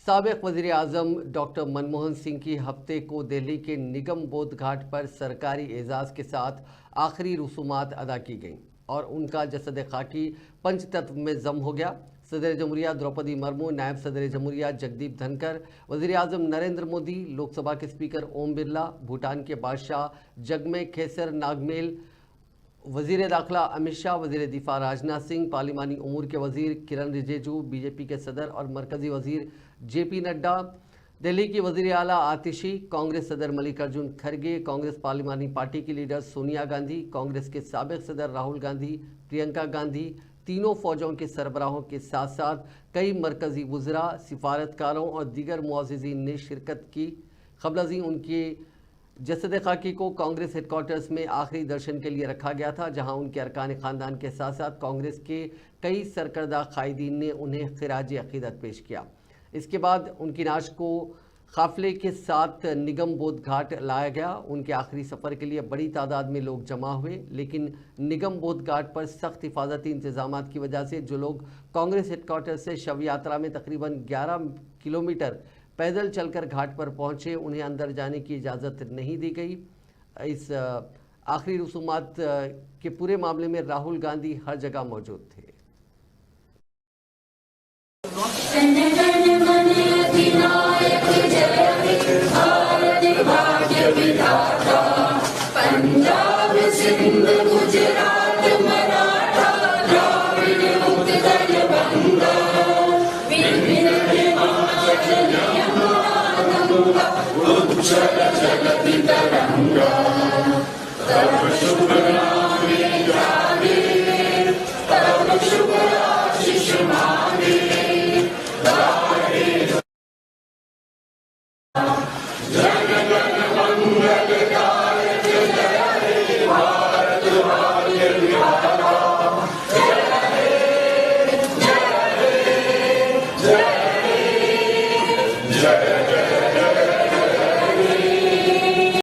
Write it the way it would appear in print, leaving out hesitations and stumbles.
साबिक वज़ीर आज़म डॉक्टर मनमोहन सिंह की हफ्ते को दिल्ली के निगम बोध घाट पर सरकारी एजाज़ के साथ आखिरी रसूमात अदा की गईं और उनका जसद खाकी पंचतत्व में जम हो गया। सदर जमहूरिया द्रौपदी मुर्मू, नायब सदर जमहूरिया जगदीप धनखड़, वज़ीर आज़म नरेंद्र मोदी, लोकसभा के स्पीकर ओम बिरला, भूटान के बादशाह जगमे खेसर नागमेल, वज़ीर दाखिला अमित शाह, वज़ीर दिफा राजनाथ सिंह, पार्लिमानी उमूर के वज़ीर किरण रिजिजू, बीजेपी के सदर और मरकज़ी वज़ीर जेपी नड्डा, दिल्ली की वज़ीर आला आतिशी, कांग्रेस सदर मल्लिकार्जुन खड़गे, कांग्रेस पार्लिमानी पार्टी की लीडर सोनिया गांधी, कांग्रेस के साबिक सदर राहुल गांधी, प्रियंका गांधी, तीनों फौजों के सरबराहों के साथ साथ कई मरकज़ी वज़रा, सिफारतकारों और दीगर मुअज़्ज़िज़ीन ने शिरकत की। क़ब्ल उनके जसद खाकी को कांग्रेस हेडक्वार्टर्स में आखिरी दर्शन के लिए रखा गया था, जहां उनके अरकान ख़ानदान के साथ साथ कांग्रेस के कई सरकर्दा कायदीन ने उन्हें खिराज अक़ीदत पेश किया। इसके बाद उनकी नाश को काफ़िले के साथ निगम बोध घाट लाया गया। उनके आखिरी सफ़र के लिए बड़ी तादाद में लोग जमा हुए, लेकिन निगम बोध घाट पर सख्त हिफाजती इंतजाम की वजह से जो लोग कांग्रेस हेडक्वार्टर से शव यात्रा में तकरीबन 11 किलोमीटर पैदल चलकर घाट पर पहुंचे, उन्हें अंदर जाने की इजाज़त नहीं दी गई। इस आखिरी रसूमात के पूरे मामले में राहुल गांधी हर जगह मौजूद थे। पंजाब सिंध गुजरात मराठा द्राविड़ उत्कल बंगा विभिन्न हिमाचल यमुना गंगा उज्जल जगति तरंगा।